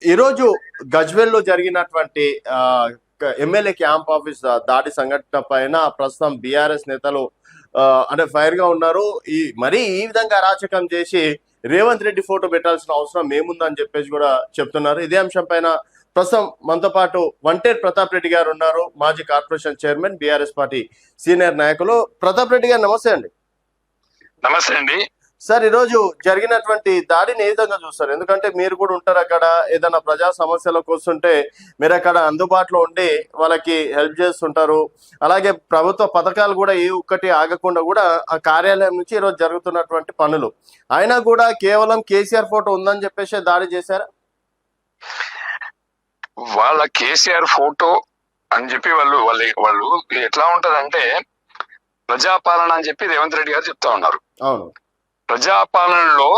ఈరోజు గజ్వేల్లో జరిగినటువంటి MLA camp office దాడి సంఘటన పైన ప్రస్తుతం బీఆర్ఎస్ నేతలు అంటే ఫైర్ గా ఉన్నారు. ఈ విధంగా అరాచకం చేసి రేవంత్ రెడ్డి ఫోటో పెట్టాల్సిన అవసరం ఏముందని చెప్పేసి కూడా చెప్తున్నారు. ఇదే అంశం పైన ప్రస్తుతం మనతో పాటు వంటేరు ప్రతాప్ రెడ్డి గారు ఉన్నారు, మాజీ corporation chairman, BRS party senior నాయకులు. ప్రతాప్ రెడ్డి గారు నమస్తే అండి. నమస్తే అండి సార్, ఈరోజు జరిగినటువంటి దాడిని ఏ విధంగా చూస్తారు? ఎందుకంటే మీరు కూడా ఉంటారు అక్కడ, ఏదైనా ప్రజా సమస్యలకు వస్తుంటే మీరు అక్కడ అందుబాటులో ఉండి వాళ్ళకి హెల్ప్ చేస్తుంటారు. అలాగే ప్రభుత్వ పథకాలు కూడా ఏ ఒక్కటి ఆగకుండా కూడా ఆ కార్యాలయం నుంచి ఈరోజు జరుగుతున్నటువంటి పనులు అయినా కూడా కేవలం కేసీఆర్ ఫోటో ఉందని చెప్పేసి దాడి చేశారా? వాళ్ళ కేసీఆర్ ఫోటో అని చెప్పి వాళ్ళు ఎట్లా ఉంటదంటే ప్రజాపాలన అని చెప్పి రేవంత్ రెడ్డి గారు చెప్తా ఉన్నారు. అవును, ప్రజాపాలనలో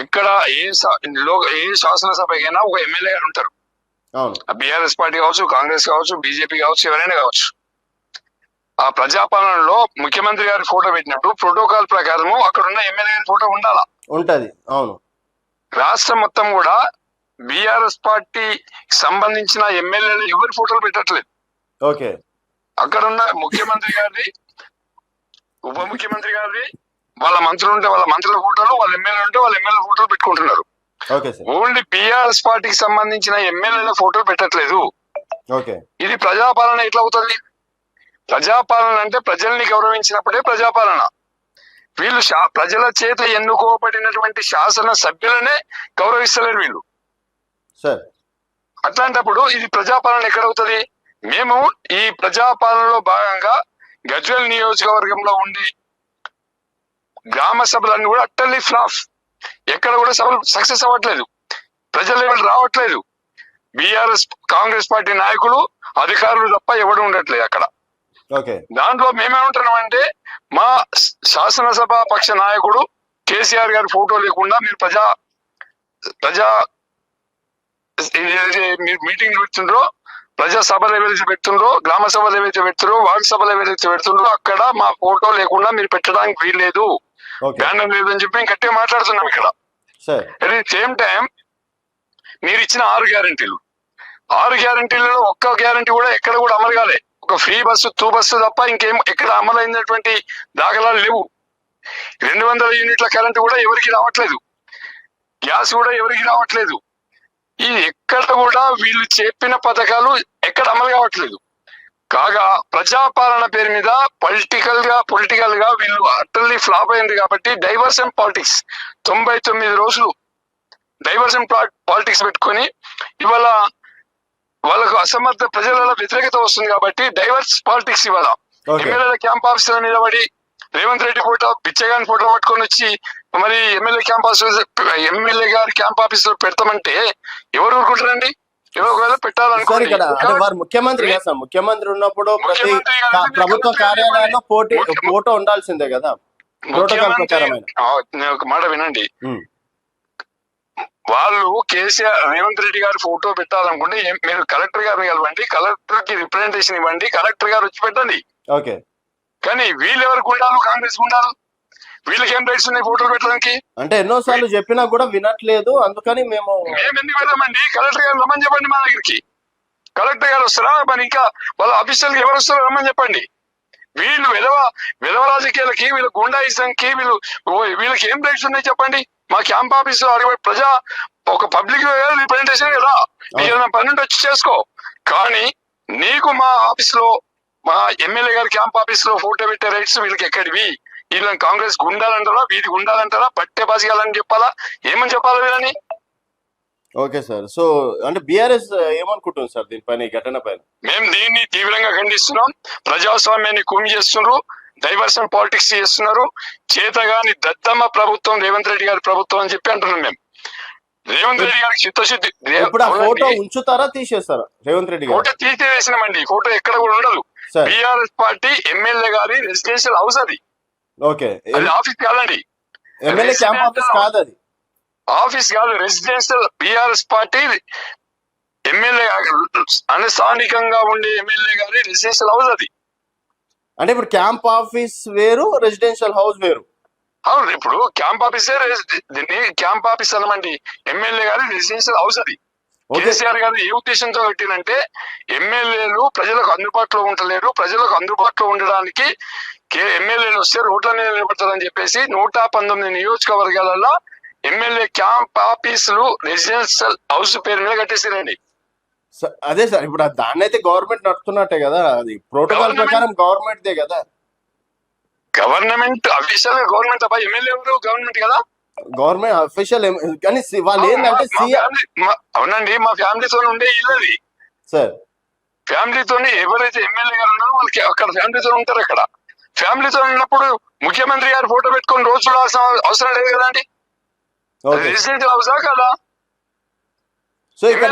ఎక్కడ ఏ శాసనసభకైనా ఒక ఎమ్మెల్యే గారు ఉంటారు. బీఆర్ఎస్ పార్టీ కావచ్చు, కాంగ్రెస్ కావచ్చు, బీజేపీ కావచ్చు, ఎవరైనా కావచ్చు. ఆ ప్రజాపాలనలో ముఖ్యమంత్రి గారి ఫోటో పెట్టినప్పుడు ప్రోటోకాల్ ప్రకారము అక్కడ ఉన్న ఎమ్మెల్యే గారి ఫోటో ఉంటది. అవును, రాష్ట్రం మొత్తం కూడా బీఆర్ఎస్ పార్టీ సంబంధించిన ఎమ్మెల్యేలు ఎవరి ఫోటోలు పెట్టట్లేదు. ఓకే, అక్కడ ఉన్న ముఖ్యమంత్రి గారిది, ఉప ముఖ్యమంత్రి గారిది, వాళ్ళ మంత్రులు ఉంటే వాళ్ళ మంత్రుల ఫోటోలు, వాళ్ళ ఎమ్మెల్యే ఉంటే వాళ్ళ ఎమ్మెల్యే ఫోటోలు పెట్టుకుంటున్నారు. ఓన్లీ బీఆర్ఎస్ పార్టీకి సంబంధించిన ఎమ్మెల్యేల ఫోటోలు పెట్టట్లేదు. ఇది ప్రజాపాలన ఎట్లా అవుతుంది? ప్రజాపాలన అంటే ప్రజల్ని గౌరవించినప్పుడే ప్రజాపాలన. వీళ్ళు ప్రజల చేత ఎన్నుకోబడినటువంటి శాసన సభ్యులనే గౌరవిస్తలేరు వీళ్ళు. అట్లాంటప్పుడు ఇది ప్రజాపాలన ఎక్కడవుతుంది? మేము ఈ ప్రజాపాలనలో భాగంగా గజ్వేల్ నియోజకవర్గంలో ఉండి గ్రామ సభలన్నీ కూడా అట్టర్లీ ఫ్లాప్. ఎక్కడ కూడా సభలు సక్సెస్ అవ్వట్లేదు, ప్రజల లెవెల్ రావట్లేదు. బీఆర్ఎస్ కాంగ్రెస్ పార్టీ నాయకులు, అధికారులు తప్ప ఎవడు ఉండట్లేదు అక్కడ. దాంట్లో మేమేమంటున్నాం అంటే, మా శాసనసభ పక్ష నాయకుడు కేసీఆర్ గారి ఫోటో లేకుండా మీరు మీరు మీటింగ్లు పెడుతుండ్రో, ప్రజా సభలు ఏవైతే పెడుతుండ్రో, గ్రామ సభలు ఏవైతే పెడుతుండ్రో, వార్డు సభలు ఏవైతే పెడుతుండ్రో అక్కడ మా ఫోటో లేకుండా మీరు పెట్టడానికి వీల్లేదు, బ్యానర్ లేదు అని చెప్పి గట్టిగా మాట్లాడుతున్నాం ఇక్కడ. అట్ ది సేమ్ టైం మీరు ఇచ్చిన 6 గ్యారంటీలలో ఒక్క గ్యారంటీ కూడా ఎక్కడ కూడా అమలు కాలే. ఒక ఫ్రీ బస్సు, 2 బస్సు తప్ప ఇంకేం ఎక్కడ అమలు అయినటువంటి దాఖలాలు లేవు. 200 యూనిట్ల కరెంటు కూడా ఎవరికి రావట్లేదు, గ్యాస్ కూడా ఎవరికి రావట్లేదు. ఇది ఎక్కడ కూడా వీళ్ళు చెప్పిన పథకాలు ఎక్కడ అమలు కావట్లేదు. కాగా ప్రజాపాలన పేరు మీద పొలిటికల్ గా వీళ్ళు అటర్లీ ఫ్లాప్ అయింది. కాబట్టి డైవర్షన్ పాలిటిక్స్ 99 రోజులు డైవర్షన్ పాలిటిక్స్ పెట్టుకొని ఇవాళ వాళ్ళకు అసమర్థ ప్రజల వ్యతిరేకత వస్తుంది. కాబట్టి డైవర్స్ పాలిటిక్స్ ఇవాళ ఎమ్మెల్యేల క్యాంప్ ఆఫీసులో నిలబడి రేవంత్ రెడ్డి ఫోటో, పిచ్చగాని ఫోటో పట్టుకొని వచ్చి మరి ఎమ్మెల్యే గారి క్యాంప్ ఆఫీస్ లో పెడతామంటే ఎవరు ఊరుకుంటారండి? ఒకవేళ పెట్టాలనుకోండి, ముఖ్యమంత్రి ఉన్నప్పుడు ప్రతి ప్రభుత్వ కార్యాలయంలో ఫోటో ఉండాల్సిందే కదా. ఒక మాట వినండి, వాళ్ళు కేసీఆర్ రేవంత్ రెడ్డి గారు ఫోటో పెట్టాలనుకుంటే మీరు కలెక్టర్ గారిని కలవండి, కలెక్టర్ కి రిప్రజెంటేషన్ ఇవ్వండి, కలెక్టర్ గారు వచ్చి పెట్టండి. కానీ వీళ్ళెవరు గుండాలు? కాంగ్రెస్ గుండాలు. వీళ్ళకి ఏం రైట్స్ ఉన్నాయి ఫోటోలు పెట్టడానికి? అంటే ఎన్నోసార్లు చెప్పినా కూడా వినట్లేదు, అందుకని మేము ఎందుకు వెళ్ళామండి? కలెక్టర్ గారు రమ్మని చెప్పండి మా దగ్గరికి. కలెక్టర్ గారు వస్తారా? మరి ఇంకా వాళ్ళ ఆఫీసర్కి ఎవరు వస్తారో రమ్మని చెప్పండి. వీళ్ళు విధవ రాజకీయాలకి, వీళ్ళ గుండాయిజంకి వీళ్ళకి ఏం రైట్స్ ఉన్నాయి చెప్పండి. మా క్యాంప్ ఆఫీస్ ఒక పబ్లిక్ రిప్రజెంటేషన్ కదా, ఏదైనా పని ఉంటే వచ్చి చేసుకో. కానీ నీకు మా ఆఫీస్ లో, మా ఎమ్మెల్యే గారి క్యాంప్ ఆఫీస్ లో ఫోటో పెట్టే రైట్స్ వీళ్ళకి ఎక్కడివి? వీళ్ళని కాంగ్రెస్ గుండాలంటారా, వీధి గుండాలంటారా, పట్టే బాసియాలని చెప్పాలా, ఏమని చెప్పాలా వీళ్ళని? ఓకే సార్, సో అంటే బీఆర్ఎస్ ఏమనుకుంటుంది సార్ దీనిపైన, ఈ ఘటన పైన? మేము దీన్ని తీవ్రంగా ఖండిస్తున్నాం. ప్రజాస్వామ్యాన్ని కూమి చేస్తున్నారు, డైవర్షన్ పాలిటిక్స్ చేస్తున్నారు. చేతగాని దద్దమ్మ ప్రభుత్వం రేవంత్ రెడ్డి గారి ప్రభుత్వం అని చెప్పి అంటున్నాం మేము. రేవంత్ రెడ్డి గారికి చిత్తశుద్ధి. ఫోటో ఉంచుతారా, తీసేస్తారా? రేవంత్ రెడ్డి ఫోటో తీసేసినామండి. ఫోటో ఎక్కడ కూడా ఉండదు. బీఆర్ఎస్ పార్టీ ఎమ్మెల్యే గారి రెసిడెన్షియల్ హౌస్ అది. అది ఆఫీస్ కాదండి, ఎమ్మెల్యే క్యాంప్ ఆఫీస్ కాదు, అది ఆఫీస్ కాదు, రెసిడెన్షియల్. బీఆర్ఎస్ పార్టీ ఎమ్మెల్యే అంటే స్థానికంగా ఉండే ఎమ్మెల్యే గారి రెసిడెన్షియల్ హౌస్ అది. అంటే ఇప్పుడు క్యాంప్ ఆఫీస్ వేరు, రెసిడెన్షియల్ హౌస్ వేరు. అవును, ఇప్పుడు క్యాంప్ ఆఫీసే దీన్ని క్యాంప్ ఆఫీస్ అనమండి, ఎమ్మెల్యే గారి రెసిడెన్షియల్ హౌస్ అది. ఓకే కేసీఆర్ గారు ఏ ఉద్దేశంతో పెట్టినంటే ఎమ్మెల్యేలు ప్రజలకు అందుబాటులో ఉండలేరు, ప్రజలకు అందుబాటులో ఉండడానికి ఎమ్మెల్యేలు వస్తే రోడ్ల మీద నిలబడతారని చెప్పేసి 119 నియోజకవర్గాలలో ఎమ్మెల్యే క్యాంప్ ఆఫీసులు రెసిడెన్షియల్ హౌస్ పేరు మీద కట్టేసారండి. అదే సార్, ఇప్పుడు దాన్ని అయితే గవర్నమెంట్ నడుపుతున్నట్టే కదా, అది ప్రోటోకాల్ ప్రకారం గవర్నమెంట్ దే కదా. గవర్నమెంట్ అఫీషియల్ గా గవర్నమెంట్ అబ్బా, ఎమ్మెల్యే ఎవరు గవర్నమెంట్ కదా, గవర్నమెంట్ అఫీషియల్. కానీ వాళ్ళు ఏంటంటే అవునండి, మా ఫ్యామిలీతో ఉండే ఇల్లు అది సార్. ఫ్యామిలీతో ఎవరైతే ఎమ్మెల్యే గారు ఉన్నారో వాళ్ళకి అక్కడ ఫ్యామిలీతో ఉంటారు. అక్కడ ఫ్యామిలీతో ఉన్నప్పుడు ముఖ్యమంత్రి గారు ఫోటో పెట్టుకొని రోజు చూడాల్సిన అవసరం లేదు కదండి. రెసిడెన్షియల్ హౌసా కదా. సో ఇక్కడ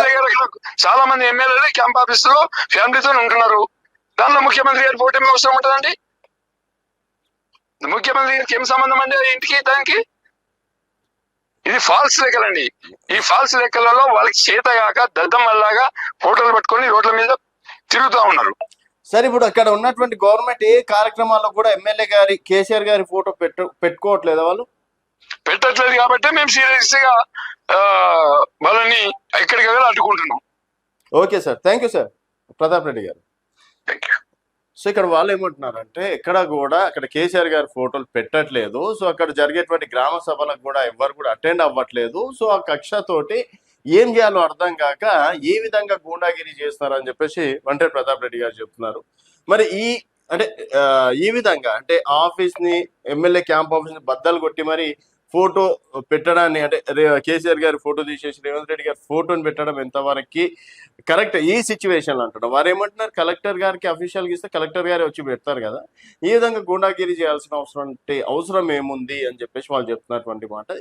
చాలా మంది ఎమ్మెల్యేలు క్యాంప్ ఆఫీస్ లో ఫ్యామిలీతో ఉంటున్నారు. దానిలో ముఖ్యమంత్రి గారి ఫోటో ఏమి అవసరం ఉంటుందండి? ముఖ్యమంత్రి గారికి ఏం సంబంధం అండి ఇంటికి దానికి? ఇది ఫాల్స్ లెక్కలండి. ఈ ఫాల్స్ లెక్కలలో వాళ్ళకి చేతగాక దద్దమ్మల్లాగా ఫోటోలు పట్టుకొని రోడ్ల మీద తిరుగుతూ ఉన్నారు. సరే, ఇప్పుడు అక్కడ ఉన్నటువంటి గవర్నమెంట్ ఏ కార్యక్రమాల్లో కూడా ఎమ్మెల్యే గారి కేసీఆర్ గారి ఫోటో పెట్టుకోవట్లేదా? వాళ్ళు పెట్టట్లేదు కాబట్టి మేము సీరియస్ గా వాళ్ళని ఎక్కడికక్కడ అడ్డుకుంటున్నాం. Okay sir, thank you sir Pratap Reddy గారు. Thank you. సో ఇక్కడ వాళ్ళు ఏమంటున్నారంటే ఎక్కడ కూడా అక్కడ కేసీఆర్ గారి ఫోటోలు పెట్టట్లేదు. సో అక్కడ జరిగేటువంటి గ్రామ సభలకు కూడా ఎవరు కూడా అటెండ్ అవ్వట్లేదు. సో ఆ కక్షతోటి ఏం చేయాలో అర్థం కాక ఏ విధంగా గూండాగిరి చేస్తారని చెప్పేసి వంటేరు ప్రతాప్ రెడ్డి గారు చెప్తున్నారు. మరి ఈ విధంగా అంటే ఆఫీస్ ని, ఎమ్మెల్యే క్యాంప్ ఆఫీస్ ని బద్దలు కొట్టి మరి ఫోటో పెట్టడాన్ని, అంటే కేసీఆర్ గారి ఫోటో తీసేసి రేవంత్ రెడ్డి గారి ఫోటోని పెట్టడం ఎంతవరకు కరెక్ట్ ఈ సిచ్యువేషన్ అంటున్నారు. వారు ఏమంటున్నారు, కలెక్టర్ గారికి అఫీషియల్గా ఇస్తే కలెక్టర్ గారే వచ్చి పెడతారు కదా, ఈ విధంగా గూండాగిరి చేయాల్సిన అవసరం ఏముంది అని చెప్పేసి వాళ్ళు చెప్తున్నటువంటి మాట.